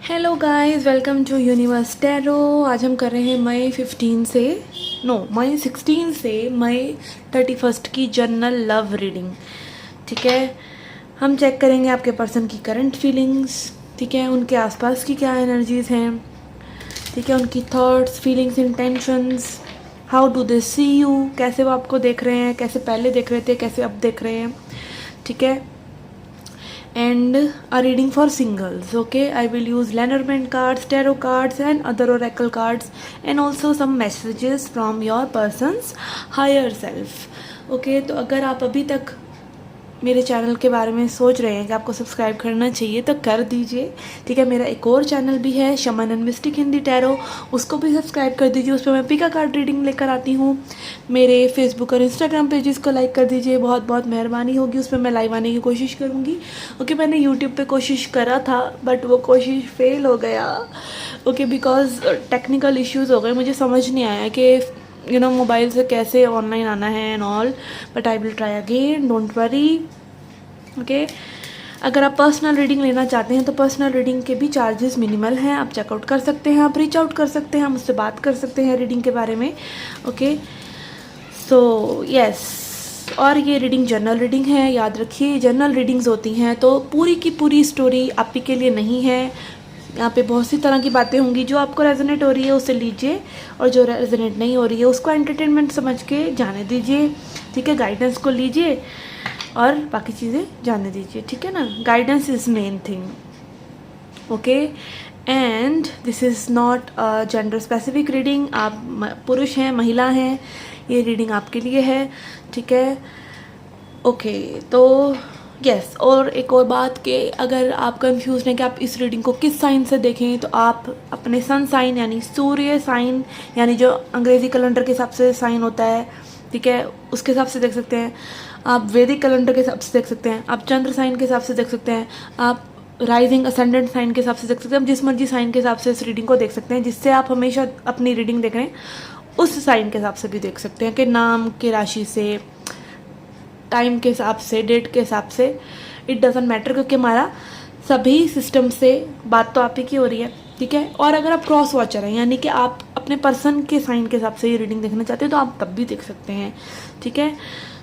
Hello guys, welcome to universe tarot. आज हम कर रहे हैं मई 16 से मई 31 की जनरल लव रीडिंग। ठीक है, हम चेक करेंगे आपके पर्सन की करंट फीलिंग्स। ठीक है, उनके आसपास की क्या एनर्जीज़ हैं। ठीक है, उनकी thoughts, feelings, intentions, how do they see you, कैसे वो आपको देख रहे हैं, कैसे पहले देख रहे थे, कैसे अब देख रहे हैं। ठीक है, and a reading for singles. Okay, I will use Lenormand cards, tarot cards and other oracle cards, and also some messages from your person's higher self. Okay, तो अगर आप अभी तक मेरे चैनल के बारे में सोच रहे हैं कि आपको सब्सक्राइब करना चाहिए तो कर दीजिए। ठीक है, मेरा एक और चैनल भी है शमन एंड मिस्टिक हिंदी टैरो, उसको भी सब्सक्राइब कर दीजिए। उस पर मैं पिका कार्ड रीडिंग लेकर आती हूँ। मेरे फेसबुक और इंस्टाग्राम पेजेस को लाइक कर दीजिए, बहुत बहुत मेहरबानी होगी। उस पर मैं लाइव आने की कोशिश करूँगी। ओके, मैंने यूट्यूब पे कोशिश करा था बट वो कोशिश फेल हो गया। ओके, बिकॉज टेक्निकल इश्यूज़ हो गए, मुझे समझ नहीं आया कि मोबाइल से कैसे ऑनलाइन आना है and all, but I will try again, don't worry. Okay, अगर आप पर्सनल रीडिंग लेना चाहते हैं तो पर्सनल रीडिंग के भी चार्जेस मिनिमल हैं, आप चेकआउट कर सकते हैं, आप रीच आउट कर सकते हैं, मुझसे बात कर सकते हैं रीडिंग के बारे में। ओके, सो यस, और ये रीडिंग जनरल रीडिंग है, याद रखिए। जनरल रीडिंग्स होती हैं तो पूरी की पूरी स्टोरी आप ही के लिए नहीं है। यहाँ पे बहुत सी तरह की बातें होंगी, जो आपको रेजोनेट हो रही है उसे लीजिए, और जो रेजोनेट नहीं हो रही है उसको एंटरटेनमेंट समझ के जाने दीजिए। ठीक है, गाइडेंस को लीजिए और बाकी चीज़ें जाने दीजिए। ठीक है ना, guidance is main thing. Okay, and this is not a gender specific reading. आप पुरुष हैं, महिला हैं, ये रीडिंग आपके लिए है। ठीक है, ओके, तो यस, और एक और बात कि अगर आप कंफ्यूज हैं कि आप इस रीडिंग को किस साइन से देखें, तो आप अपने सन साइन यानी सूर्य साइन, यानी जो अंग्रेज़ी कैलेंडर के हिसाब से साइन होता है, ठीक है, उसके हिसाब से देख सकते हैं। आप वैदिक कैलेंडर के हिसाब से देख सकते हैं, आप चंद्र साइन के हिसाब से देख सकते हैं, आप राइजिंग असेंडेंट साइन के हिसाब से देख सकते हैं। आप जिस मर्जी साइन के हिसाब से इस रीडिंग को देख सकते हैं। जिससे आप हमेशा अपनी रीडिंग देख रहे हैं उस साइन के हिसाब से भी देख सकते हैं, कि नाम के राशि से, टाइम के हिसाब से, डेट के हिसाब से, इट डजेंट मैटर, क्योंकि हमारा सभी सिस्टम से बात तो आप ही की हो रही है। ठीक है, और अगर आप क्रॉस वॉचर हैं, यानी कि आप अपने पर्सन के साइन के हिसाब से ये रीडिंग देखना चाहते हैं, तो आप तब भी देख सकते हैं। ठीक है,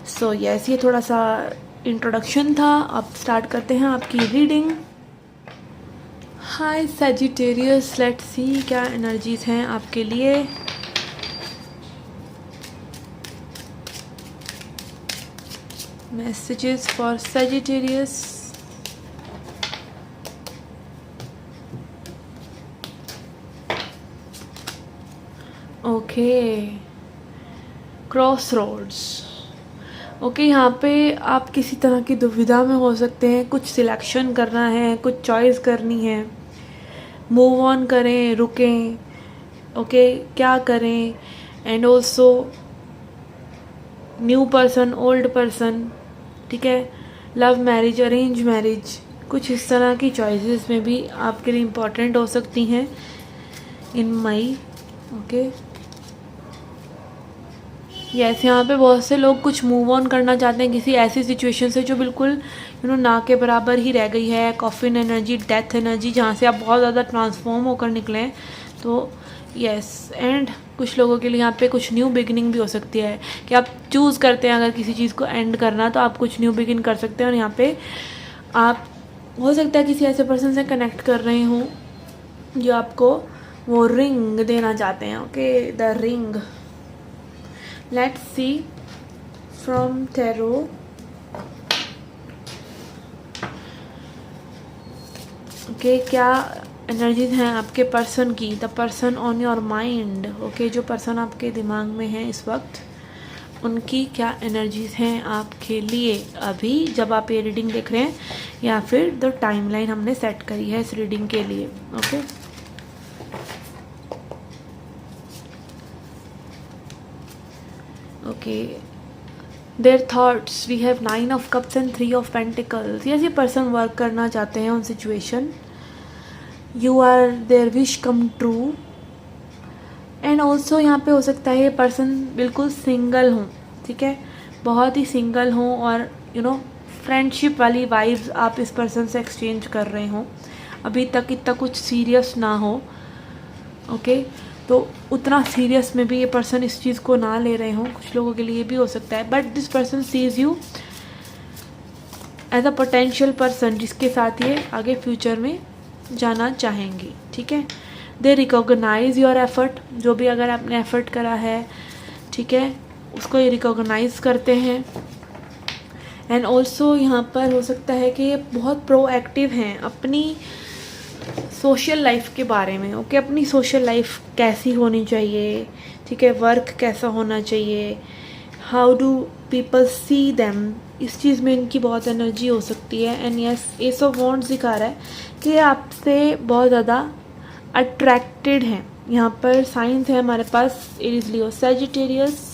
सो यस, ये थोड़ा सा इंट्रोडक्शन था। अब स्टार्ट करते हैं आपकी reading. Hi Sagittarius, let's see क्या एनर्जीज हैं आपके लिए। Messages for Sagittarius. Okay, crossroads. Okay, यहाँ पे आप किसी तरह की दुविधा में हो सकते हैं। कुछ सिलेक्शन करना है, कुछ चॉइस करनी है, मूव ऑन करें, रुकें, ओके, क्या करें, and also new person, old person, ठीक है, लव मैरिज, अरेंज मैरिज, कुछ इस तरह की चॉइसेस में भी आपके लिए इम्पॉर्टेंट हो सकती हैं इन मई। ओके, यस, यहाँ पे बहुत से लोग कुछ मूव ऑन करना चाहते हैं किसी ऐसी सिचुएशन से जो बिल्कुल ना के बराबर ही रह गई है। कॉफिन एनर्जी, डेथ एनर्जी, जहाँ से आप बहुत ज़्यादा ट्रांसफॉर्म होकर निकले हैं। तो यस, एंड कुछ लोगों के लिए यहाँ पे कुछ न्यू बिगिनिंग भी हो सकती है, कि आप चूज़ करते हैं अगर किसी चीज़ को एंड करना, तो आप कुछ न्यू बिगिन कर सकते हैं। और यहाँ पे आप हो सकता है किसी ऐसे पर्सन से कनेक्ट कर रहे हों जो आपको वो रिंग देना चाहते हैं। Okay, the ring. Let's see from tarot. Okay, क्या एनर्जीज हैं आपके पर्सन की, the person on your mind. Okay, जो पर्सन आपके दिमाग में है इस वक्त, उनकी क्या एनर्जीज हैं आपके लिए अभी जब आप ये रीडिंग देख रहे हैं, या फिर द टाइमलाइन हमने सेट करी है इस रीडिंग के लिए। Okay, okay, their thoughts, we have 9 of cups and 3 of pentacles. ये पर्सन वर्क करना चाहते हैं on situation, you are their wish come true, and also यहाँ पे हो सकता है ये पर्सन बिल्कुल सिंगल हों। ठीक है, बहुत ही सिंगल हों, और फ्रेंडशिप वाली वाइब्स आप इस पर्सन से एक्सचेंज कर रहे हों। अभी तक इतना कुछ सीरियस ना हो, ओके, तो उतना सीरियस में भी ये पर्सन इस चीज़ को ना ले रहे हों, कुछ लोगों के लिए ये भी हो सकता है। But this person sees you as a potential person जिसके साथ ये आगे फ्यूचर में जाना चाहेंगी, ठीक है। दे रिकॉग्नाइज योर एफर्ट, जो भी अगर आपने एफर्ट करा है, ठीक है, उसको ये रिकॉग्नाइज करते हैं। एंड ऑल्सो यहाँ पर हो सकता है कि ये बहुत प्रोएक्टिव हैं अपनी सोशल लाइफ के बारे में, ओके, अपनी सोशल लाइफ कैसी होनी चाहिए, ठीक है, वर्क कैसा होना चाहिए, how do people see them, इस चीज़ में इनकी बहुत एनर्जी हो सकती है। And yes, S of wands दिखा रहा है कि आपसे बहुत ज़्यादा अट्रैक्टेड हैं। यहाँ पर साइंस है हमारे पास, Aries, Leo, Sagittarius,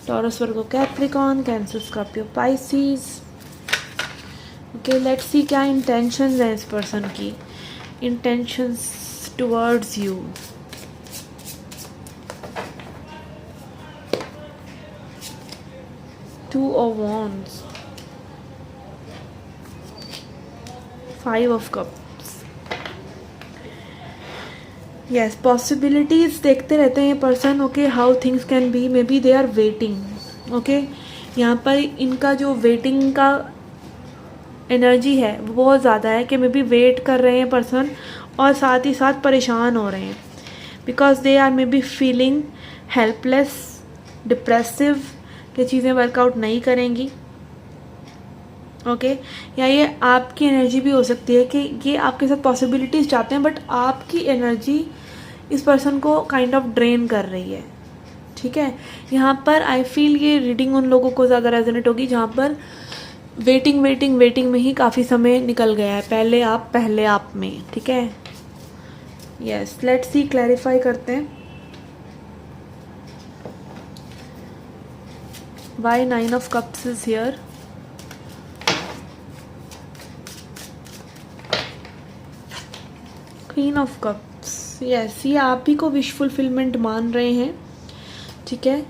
Taurus, Virgo, Capricorn, Cancer, Scorpio, Pisces. Okay, let's see क्या इंटेंशंस हैं इस पर्सन की, intentions towards you. Two of wands, five of cups. Yes, possibilities देखते रहते हैं ये person, okay, how things can be, maybe they are waiting, okay. यहाँ पर इनका जो वेटिंग का एनर्जी है वो बहुत ज़्यादा है कि मे बी वेट कर रहे हैं पर्सन और साथ ही साथ परेशान हो रहे हैं, because they are maybe feeling helpless, depressive, ये चीज़ें वर्कआउट नहीं करेंगी, ओके। या ये आपकी एनर्जी भी हो सकती है कि ये आपके साथ पॉसिबिलिटीज़ चाहते हैं बट आपकी एनर्जी इस पर्सन को काइंड ऑफ ड्रेन कर रही है, ठीक है। यहाँ पर आई फील ये रीडिंग उन लोगों को ज़्यादा रेजोनेट होगी जहाँ पर वेटिंग वेटिंग वेटिंग में ही काफ़ी समय निकल गया है, पहले आप में, ठीक है। यस, लेट्स सी, क्लैरिफाई करते हैं why 9 of cups is here. Queen of cups, yes, ये आप ही को विश फुलफिलमेंट मान रहे हैं, ठीक है।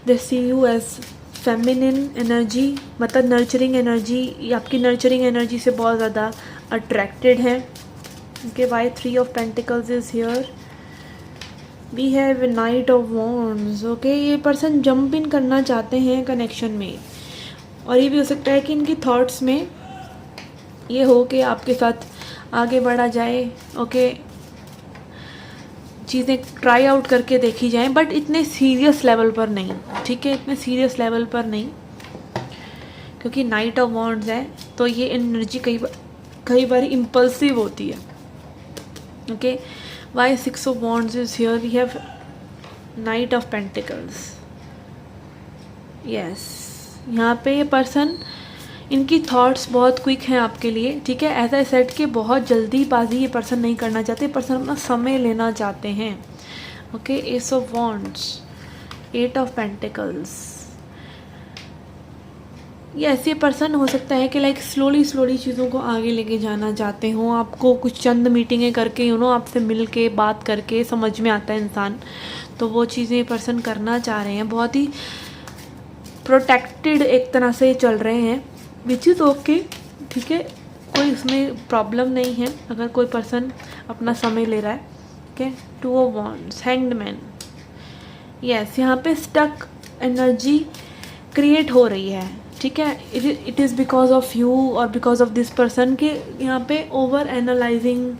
They see you as feminine energy, मतलब नर्चरिंग एनर्जी, आपकी नर्चरिंग एनर्जी से बहुत ज़्यादा अट्रैक्टेड है, okay. Why 3 of pentacles is here. We have knight of wands, okay. ये पर्सन जंप इन करना चाहते हैं कनेक्शन में, और ये भी हो सकता है कि इनकी थॉट्स में ये हो कि आपके साथ आगे बढ़ा जाए, ओके, चीज़ें ट्राई आउट करके देखी जाएं, बट इतने सीरियस लेवल पर नहीं, ठीक है, इतने सीरियस लेवल पर नहीं, क्योंकि नाइट ऑफ वॉन्ड्स है तो ये एनर्जी कई बार इम्पल्सिव होती है, okay. Why 6 of wands is here. We have knight of pentacles, yes. यहाँ पे ये पर्सन, इनकी थॉट्स बहुत क्विक हैं आपके लिए, ठीक है। ऐसा सेट के बहुत जल्दीबाजी ये पर्सन नहीं करना चाहते, पर्सन अपना समय लेना चाहते हैं, okay. S of wands, 8 of pentacles, ये ऐसे पर्सन हो सकता है कि लाइक स्लोली चीज़ों को आगे लेके जाना चाहते हो। आपको कुछ चंद मीटिंगें करके, आपसे मिल के बात करके समझ में आता है इंसान, तो वो चीज़ें पर्सन करना चाह रहे हैं। बहुत ही प्रोटेक्टेड एक तरह से चल रहे हैं, विच इज़ ओके, ठीक है, कोई उसमें प्रॉब्लम नहीं है अगर कोई पर्सन अपना समय ले रहा है, ठीक है। 2 of wands, hanged man, yes. यहाँ पे स्टक एनर्जी क्रिएट हो रही है, ठीक है। It is because of you और बिकॉज ऑफ दिस पर्सन के यहाँ पे ओवर एनालाइजिंग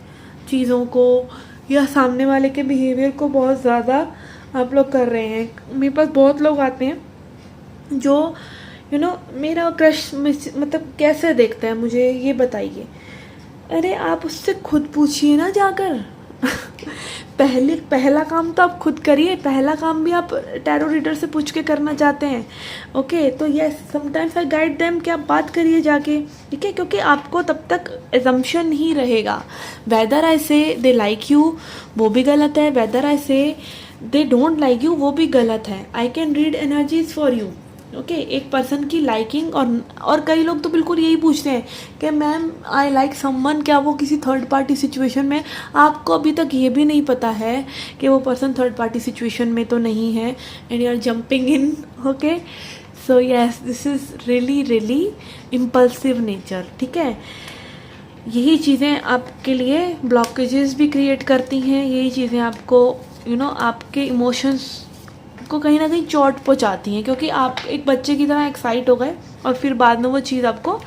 चीज़ों को या सामने वाले के बिहेवियर को बहुत ज़्यादा आप लोग कर रहे हैं। मेरे पास बहुत लोग आते हैं जो मेरा क्रश मतलब कैसे देखता है मुझे, ये बताइए। अरे आप उससे खुद पूछिए ना जाकर पहला काम तो आप खुद करिए, पहला काम भी आप टैरो रीडर से पूछ के करना चाहते हैं, ओके। तो yes, sometimes I guide them कि आप बात करिए जाके, ठीक है, क्योंकि आपको तब तक एजम्पशन ही रहेगा। वेदर आई से दे लाइक यू, वो भी गलत है, वेदर आई से दे डोंट लाइक यू, वो भी गलत है। I can read energies for you, okay. एक पर्सन की लाइकिंग और कई लोग तो बिल्कुल यही पूछते हैं कि मैम आई लाइक समवन, क्या वो किसी थर्ड पार्टी सिचुएशन में, आपको अभी तक ये भी नहीं पता है कि वो पर्सन थर्ड पार्टी सिचुएशन में तो नहीं है, and you are jumping in, okay. So yes, this is really impulsive nature, ठीक है। यही चीज़ें आपके लिए ब्लॉकेजेस भी क्रिएट करती हैं, यही चीज़ें आपको आपके इमोशंस को कहीं ना कहीं चोट पहुंचाती हैं, क्योंकि आप एक बच्चे की तरह एक्साइट हो गए और फिर बाद में वो चीज़ आपको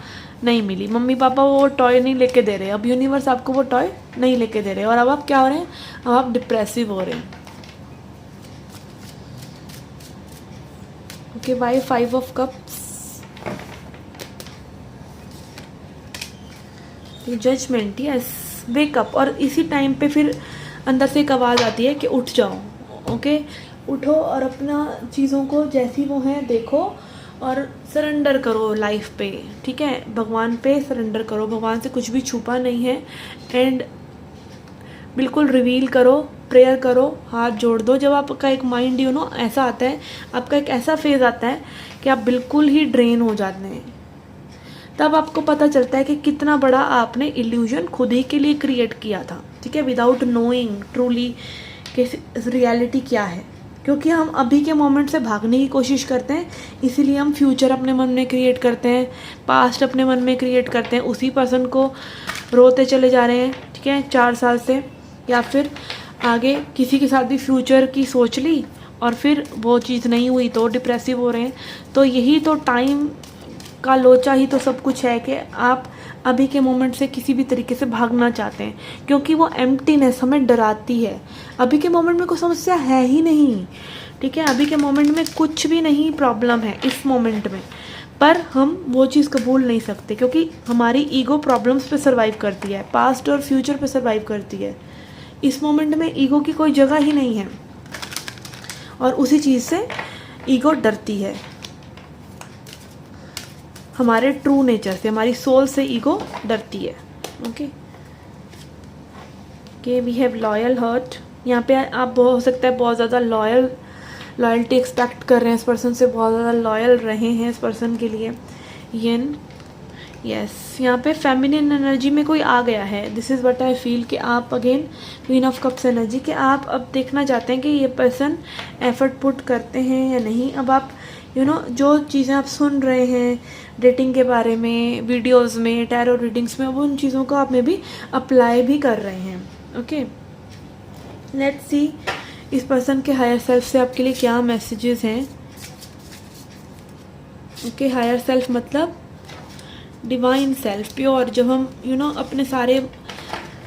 नहीं मिली। मम्मी पापा वो टॉय नहीं लेके दे रहे, अब यूनिवर्स आपको वो टॉय नहीं लेके दे रहे, और अब आप क्या हो रहे हैं, अब आप डिप्रेसिव हो रहे हैं। Okay, by 5 of cups, judgement, yes, wake up. और इसी टाइम पे फिर अंदर से एक आवाज़ आती है कि उठ जाओ। ओके, उठो और अपना चीज़ों को जैसी वो हैं देखो और सरेंडर करो लाइफ पे, ठीक है, भगवान पे सरेंडर करो, भगवान से कुछ भी छुपा नहीं है। एंड बिल्कुल रिवील करो, प्रेयर करो, हाथ जोड़ दो। जब आपका एक माइंड ऐसा आता है, आपका एक ऐसा फेज़ आता है कि आप बिल्कुल ही ड्रेन हो जाते हैं, तब आपको पता चलता है कि कितना बड़ा आपने इल्यूजन खुद ही के लिए क्रिएट किया था, ठीक है, विदाउट नोइंग ट्रूली कि रियलिटी क्या है। क्योंकि हम अभी के मोमेंट से भागने की कोशिश करते हैं, इसीलिए हम फ्यूचर अपने मन में क्रिएट करते हैं, पास्ट अपने मन में क्रिएट करते हैं, उसी पर्सन को रोते चले जा रहे हैं, ठीक है, 4 साल से, या फिर आगे किसी के साथ भी फ्यूचर की सोच ली और फिर वो चीज़ नहीं हुई तो डिप्रेसिव हो रहे हैं। तो यही तो टाइम का लोचा ही तो सब कुछ है कि आप अभी के मोमेंट से किसी भी तरीके से भागना चाहते हैं, क्योंकि वो एम्प्टीनेस हमें डराती है। अभी के मोमेंट में कोई समस्या है ही नहीं, ठीक है, अभी के मोमेंट में कुछ भी नहीं प्रॉब्लम है इस मोमेंट में, पर हम वो चीज़ कबूल नहीं सकते क्योंकि हमारी ईगो प्रॉब्लम्स पे सर्वाइव करती है, पास्ट और फ्यूचर पे सर्वाइव करती है। इस मोमेंट में ईगो की कोई जगह ही नहीं है और उसी चीज़ से ईगो डरती है। हमारे ट्रू नेचर से, हमारी सोल से ईगो डरती है। Okay, we have loyal heart. यहाँ पे आप हो सकता है बहुत ज़्यादा लॉयल्टी एक्सपेक्ट कर रहे हैं इस पर्सन से, बहुत ज़्यादा लॉयल रहे हैं इस पर्सन के लिए। येन, यस, यहाँ पे फेमिनिन एनर्जी में कोई आ गया है। This is what I feel कि आप again queen of cups energy कि आप अब देखना चाहते हैं कि ये पर्सन एफर्ट पुट करते हैं या नहीं। अब आप जो चीज़ें आप सुन रहे हैं डेटिंग के बारे में, वीडियोस में, टैरो रीडिंग्स में, वो उन चीज़ों को आप में भी अप्लाई भी कर रहे हैं। ओके, लेट्स सी इस पर्सन के हायर सेल्फ से आपके लिए क्या मैसेजेस हैं। ओके, हायर सेल्फ मतलब डिवाइन सेल्फ, प्योर, जब हम अपने सारे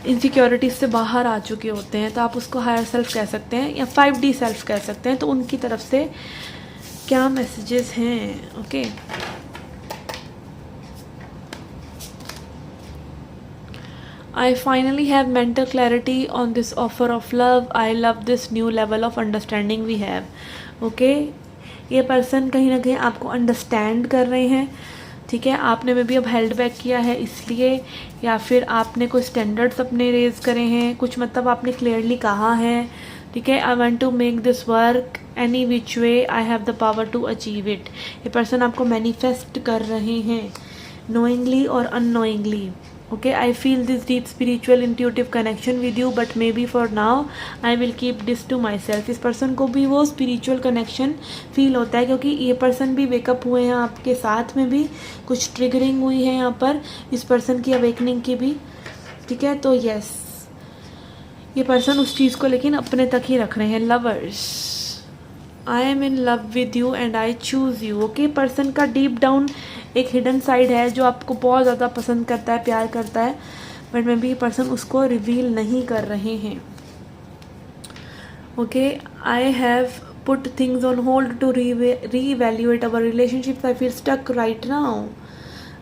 इनसिक्योरिटीज से बाहर आ चुके होते हैं तो आप उसको हायर सेल्फ कह सकते हैं या 5D सेल्फ कह सकते हैं। तो उनकी तरफ से क्या मैसेजेस हैं। Okay, I finally have mental clarity on this offer of love. I love this new level of understanding we have. Okay, ये पर्सन कहीं ना कहीं आपको अंडरस्टैंड कर रहे हैं, ठीक है, आपने में भी अब हेल्ड बैक किया है इसलिए, या फिर आपने कोई स्टैंडर्ड्स अपने रेज करे हैं, कुछ मतलब आपने क्लियरली कहा है, ठीक है, I want to make this work any which way, I have the power to achieve it. ये पर्सन आपको मैनिफेस्ट कर रहे हैं नोइंगली और unknowingly. Okay, I feel this deep spiritual intuitive connection with you, but maybe for now I will keep this to myself. इस person को भी वो स्पिरिचुअल कनेक्शन फील होता है क्योंकि ये पर्सन भी वेकअप हुए हैं, आपके साथ में भी कुछ ट्रिगरिंग हुई है यहाँ पर इस पर्सन की अवेकनिंग की भी, ठीक है। तो यस, ये पर्सन उस चीज़ को लेकिन अपने तक ही रख रहे हैं। Lovers, I am in love with you and I choose you. Okay, person का डीप डाउन एक हिडन साइड है जो आपको बहुत ज़्यादा पसंद करता है, प्यार करता है, बट मे बी पर्सन उसको रिवील नहीं कर रहे हैं। Okay, I have put things on hold to reevaluate our relationship. I feel stuck right now.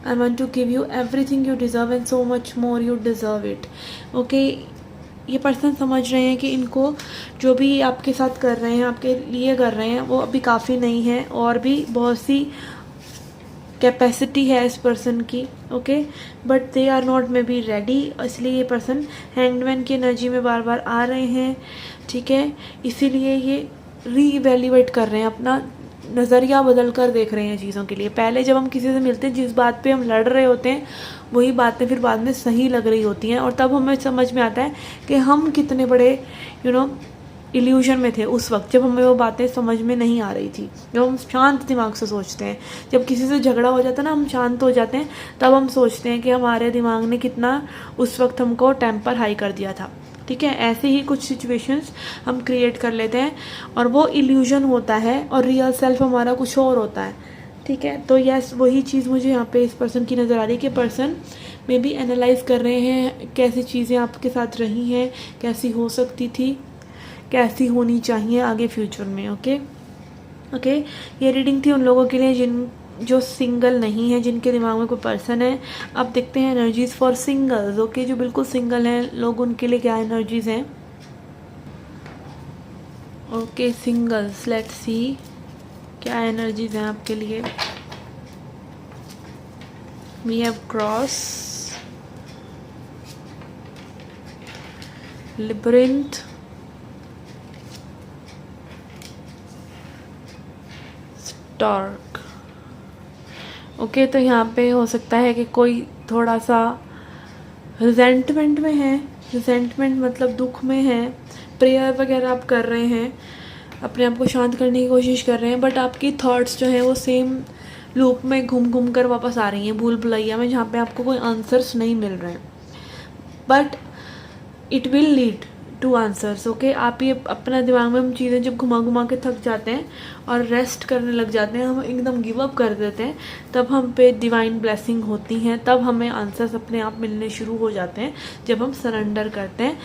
I want to give you everything you deserve and so much more, you deserve it. Okay, ये person समझ रहे हैं कि इनको जो भी आपके साथ कर रहे हैं, आपके लिए कर रहे हैं, वो अभी काफ़ी नहीं है, और भी बहुत सी कैपेसिटी है इस पर्सन की। Okay, but they are not maybe ready, इसलिए ये पर्सन हैंगमैन की एनर्जी में बार बार आ रहे हैं, ठीक है, इसीलिए ये रीवैल्यूएट कर रहे हैं, अपना नज़रिया बदल कर देख रहे हैं चीज़ों के लिए। पहले जब हम किसी से मिलते हैं, जिस बात पे हम लड़ रहे होते हैं वही बातें फिर बाद में सही लग रही होती हैं, और तब हमें समझ में आता है कि हम कितने बड़े इल्यूजन में थे उस वक्त, जब हमें वो बातें समझ में नहीं आ रही थी, जब हम शांत दिमाग से सोचते हैं। जब किसी से झगड़ा हो जाता है ना, हम शांत हो जाते हैं, तब हम सोचते हैं कि हमारे दिमाग ने कितना उस वक्त हमको टेम्पर हाई कर दिया था। ठीक है, ऐसे ही कुछ सिचुएशंस हम क्रिएट कर लेते हैं और वो इल्यूजन होता है और रियल सेल्फ हमारा कुछ और होता है। ठीक है, तो यस, वही चीज़ मुझे यहाँ पे इस पर्सन की नज़र आ रही है कि पर्सन मे बी एनालाइज कर रहे हैं कैसी चीज़ें आपके साथ रही हैं, कैसी हो सकती थी, कैसी होनी चाहिए आगे फ्यूचर में। ओके, ये रीडिंग थी उन लोगों के लिए जो सिंगल नहीं है, जिनके दिमाग में कोई पर्सन है। अब देखते हैं एनर्जीज फॉर सिंगल्स। ओके, जो बिल्कुल सिंगल हैं लोग, उनके लिए क्या एनर्जीज हैं। ओके सिंगल्स, लेट्स सी क्या एनर्जीज हैं आपके लिए। We have cross, labyrinth, stark. Okay, तो यहाँ पे हो सकता है कि कोई थोड़ा सा रिजेंटमेंट में है। रिजेंटमेंट मतलब दुख में है। प्रेयर वगैरह आप कर रहे हैं, अपने आप को शांत करने की कोशिश कर रहे हैं, बट आपकी थॉट्स जो हैं वो सेम लूप में घूम घूम कर वापस आ रही हैं, भूल भुलैया में, जहाँ पे आपको कोई आंसर्स नहीं मिल रहे हैं। But it will lead two answers. Okay, आप ये अपना दिमाग में हम चीज़ें जब घुमा घुमा के थक जाते हैं और रेस्ट करने लग जाते हैं, हम एकदम गिव अप कर देते हैं, तब हम पे डिवाइन ब्लेसिंग होती हैं, तब हमें आंसर्स अपने आप मिलने शुरू हो जाते हैं, जब हम सरेंडर करते हैं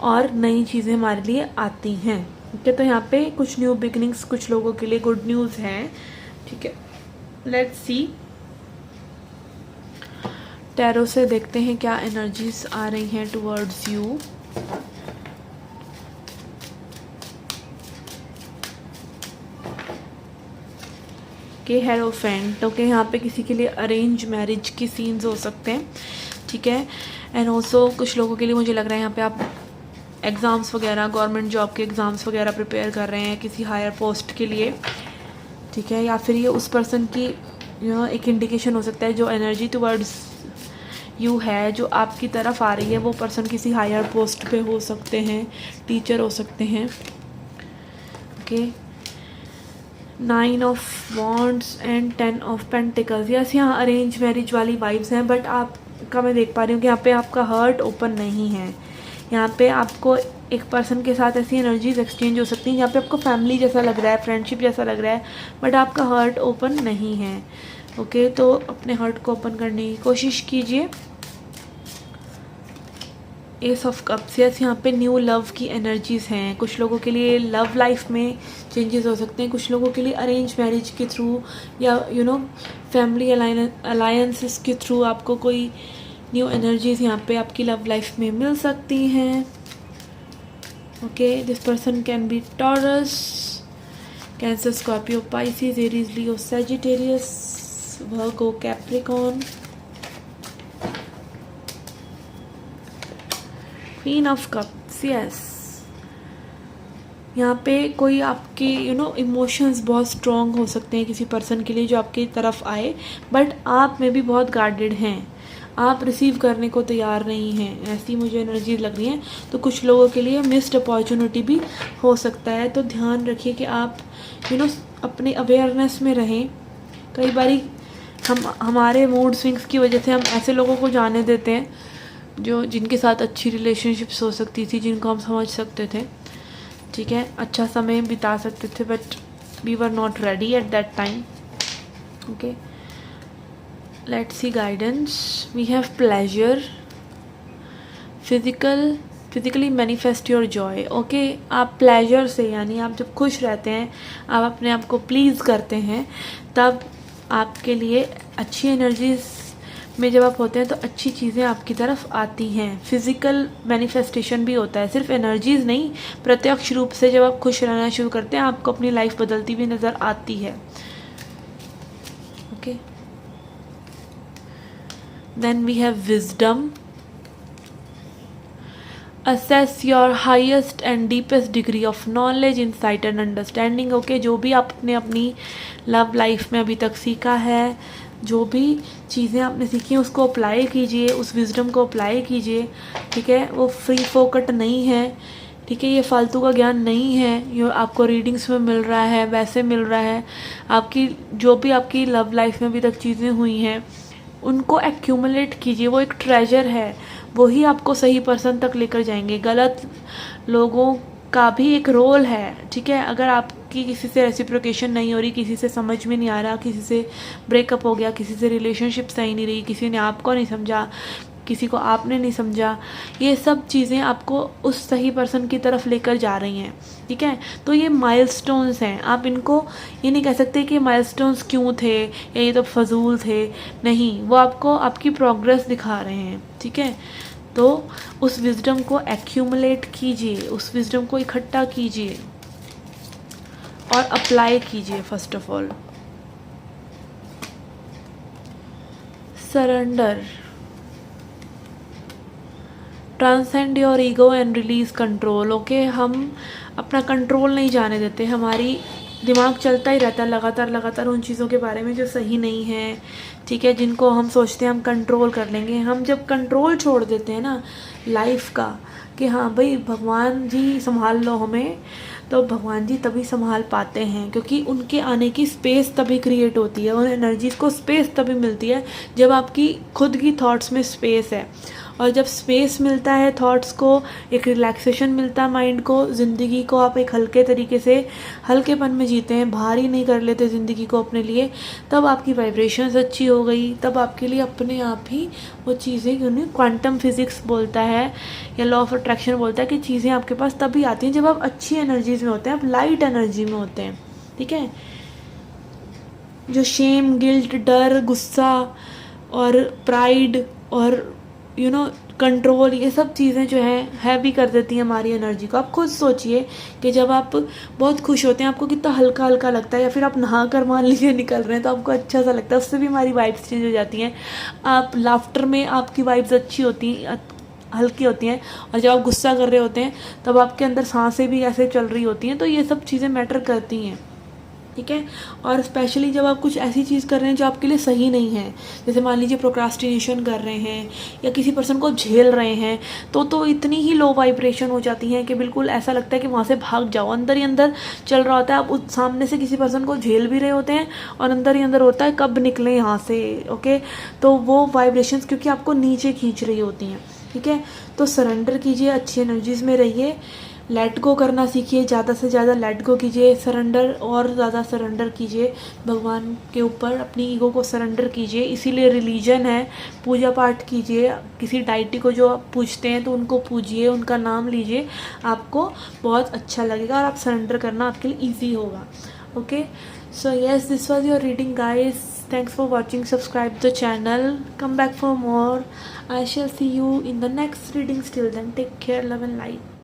और नई चीज़ें हमारे लिए आती हैं। ठीक है, तो यहाँ पे कुछ न्यू बिगनिंग्स कुछ लोगों के लिए गुड न्यूज़ हैं। ठीक है, लेट्स सी, टैरो से देखते हैं क्या एनर्जीज आ रही हैं टुवर्ड्स यू। के हेरोफेंट। ओके, यहाँ पे किसी के लिए अरेंज मैरिज की सीन्स हो सकते हैं। ठीक है, एंड ऑल्सो कुछ लोगों के लिए मुझे लग रहा है यहाँ पे आप एग्ज़ाम्स वगैरह, गवर्नमेंट जॉब के एग्ज़ाम्स वगैरह प्रिपेयर कर रहे हैं किसी हायर पोस्ट के लिए। ठीक है, या फिर ये उस पर्सन की एक इंडिकेशन हो सकता है, जो एनर्जी टुवर्ड्स यू है, जो आपकी तरफ आ रही है, वो पर्सन किसी हायर पोस्ट पे हो सकते हैं, टीचर हो सकते हैं। Okay, 9 of wands and 10 of pentacles. Yes, यहाँ अरेंज मैरिज वाली वाइब्स हैं, बट आपका मैं देख पा रही हूँ कि यहाँ पे आपका हार्ट ओपन नहीं है। यहाँ पे आपको एक पर्सन के साथ ऐसी एनर्जीज एक्सचेंज हो सकती हैं यहाँ पे आपको फैमिली जैसा लग रहा है, फ्रेंडशिप जैसा लग रहा है, बट आपका हार्ट ओपन नहीं है। ओके, तो अपने हार्ट को ओपन करने की कोशिश कीजिए। एस ऑफ कप्स, यस, यहाँ पे न्यू लव की एनर्जीज हैं। कुछ लोगों के लिए लव लाइफ में चेंजेस हो सकते हैं, कुछ लोगों के लिए अरेंज मैरिज के थ्रू या फैमिली अलायंसेस के थ्रू आपको कोई न्यू एनर्जीज यहाँ पे आपकी लव लाइफ में मिल सकती हैं। Okay, this person can be taurus, cancer, Scorpio, Pisces, Aries, Leo, Sagittarius, Virgo, Capricorn. Queen of cups, yes, यहाँ पे कोई आपके इमोशंस बहुत स्ट्रॉन्ग हो सकते हैं किसी पर्सन के लिए जो आपकी तरफ आए, बट आप में भी बहुत गार्डेड हैं, आप रिसीव करने को तैयार नहीं हैं, ऐसी मुझे एनर्जी लग रही है। तो कुछ लोगों के लिए मिस्ड अपॉर्चुनिटी भी हो सकता है, तो ध्यान रखिए कि आप अपने अवेयरनेस में रहें। कई बारी हमारे मूड स्विंग्स की वजह से हम ऐसे लोगों को जाने देते हैं जिनके साथ अच्छी रिलेशनशिप्स हो सकती थी, जिनको हम समझ सकते थे, ठीक है, अच्छा समय बिता सकते थे, but we were not ready at that time. Okay, let's see guidance. We have pleasure, physically manifest your joy. Okay, आप प्लेजर से, यानी आप जब खुश रहते हैं, आप अपने आप को प्लीज़ करते हैं, तब आपके लिए अच्छी एनर्जीज में जब आप होते हैं तो अच्छी चीज़ें आपकी तरफ आती हैं। फिज़िकल मैनिफेस्टेशन भी होता है, सिर्फ एनर्जीज नहीं, प्रत्यक्ष रूप से जब आप खुश रहना शुरू करते हैं आपको अपनी लाइफ बदलती हुई नज़र आती है। Okay, then we have wisdom, assess your highest and deepest degree of knowledge, insight and understanding। Okay, जो भी आपने अपनी लव लाइफ में अभी तक सीखा है, जो भी चीज़ें आपने सीखी हैं उसको अप्लाई कीजिए, उस विजडम को अप्लाई कीजिए। ठीक है, वो फ्री फोकट नहीं है ठीक है। ये फालतू का ज्ञान नहीं है, ये आपको रीडिंग्स में मिल रहा है, वैसे मिल रहा है। आपकी जो भी आपकी लव लाइफ में अभी तक चीज़ें हुई हैं उनको एक्यूमुलेट कीजिए, वो एक ट्रेजर है, वही आपको सही पर्सन तक लेकर जाएंगे। गलत लोगों का भी एक रोल है, ठीक है। अगर आपकी किसी से रेसिप्रोकेशन नहीं हो रही, किसी से समझ में नहीं आ रहा, किसी से ब्रेकअप हो गया, किसी से रिलेशनशिप सही नहीं रही, किसी ने आपको नहीं समझा, किसी को आपने नहीं समझा, ये सब चीज़ें आपको उस सही पर्सन की तरफ लेकर जा रही हैं, ठीक है। तो ये माइलस्टोन्स हैं, आप इनको ये नहीं कह सकते कि माइलस्टोन्स क्यों थे या ये तो फजूल थे, नहीं, वो आपको आपकी प्रोग्रेस दिखा रहे हैं, ठीक है। तो उस विजडम को एक्यूमुलेट कीजिए, उस विजडम को इकट्ठा कीजिए और अप्लाई कीजिए। First of all surrender, transcend your ego and release control. Okay, हम अपना कंट्रोल नहीं जाने देते, हमारी दिमाग चलता ही रहता है लगातार उन चीज़ों के बारे में जो सही नहीं है, ठीक है, जिनको हम सोचते हैं हम कंट्रोल कर लेंगे। हम जब कंट्रोल छोड़ देते हैं ना लाइफ का, कि हाँ भाई भगवान जी संभाल लो हमें, तो भगवान जी तभी संभाल पाते हैं, क्योंकि उनके आने की स्पेस तभी क्रिएट होती है, उन एनर्जीज़ को स्पेस तभी मिलती है जब आपकी खुद की थॉट्स में स्पेस है। और जब स्पेस मिलता है थॉट्स को, एक रिलैक्सेशन मिलता है माइंड को, ज़िंदगी को आप एक हल्के तरीके से हल्केपन में जीते हैं, भारी नहीं कर लेते ज़िंदगी को अपने लिए, तब आपकी वाइब्रेशंस अच्छी हो गई, तब आपके लिए अपने आप ही वो चीज़ें, उन्हें क्वांटम फिज़िक्स बोलता है या लॉ ऑफ अट्रैक्शन बोलता है कि चीज़ें आपके पास तभी आती हैं जब आप अच्छी एनर्जीज में होते हैं, आप लाइट एनर्जी में होते हैं, ठीक है। जो शेम, गिल्ट, डर, गुस्सा और प्राइड और कंट्रोल, ये सब चीज़ें जो है हैवी कर देती हैं हमारी एनर्जी को। आप खुद सोचिए कि जब आप बहुत खुश होते हैं आपको कितना हल्का हल्का लगता है, या फिर आप नहा कर मान लीजिए निकल रहे हैं तो आपको अच्छा सा लगता है, उससे भी हमारी वाइब्स चेंज हो जाती हैं। आप लाफ्टर में आपकी वाइब्स अच्छी होती हैं, हल्की होती हैं, और जब आप गुस्सा कर रहे होते हैं तब आपके अंदर सांसें भी ऐसे चल रही होती हैं। तो ये सब चीज़ें मैटर करती हैं, ठीक है। और स्पेशली जब आप कुछ ऐसी चीज़ कर रहे हैं जो आपके लिए सही नहीं है, जैसे मान लीजिए प्रोक्रास्टिनेशन कर रहे हैं या किसी पर्सन को झेल रहे हैं, तो इतनी ही लो वाइब्रेशन हो जाती हैं कि बिल्कुल ऐसा लगता है कि वहाँ से भाग जाओ। अंदर ही अंदर चल रहा होता है, आप उस सामने से किसी पर्सन को झेल भी रहे होते हैं और अंदर ही अंदर होता है कब निकलें यहाँ से। ओके, तो वो वाइब्रेशंस क्योंकि आपको नीचे खींच रही होती हैं, ठीक है। तो सरेंडर कीजिए, अच्छी एनर्जीज़ में रहिए, लेट गो करना सीखिए, ज़्यादा से ज़्यादा लेट गो कीजिए, सरेंडर और ज़्यादा सरेंडर कीजिए भगवान के ऊपर, अपनी ईगो को सरेंडर कीजिए। इसीलिए रिलीजन है, पूजा पाठ कीजिए, किसी डाइटी को जो आप पूजते हैं तो उनको पूजिए, उनका नाम लीजिए, आपको बहुत अच्छा लगेगा और आप सरेंडर करना आपके लिए ईजी होगा। Okay, so yes, this was your reading guys, thanks for watching, subscribe the channel, come back for more. I shall see you in the next readings. Till then, take care, love and light.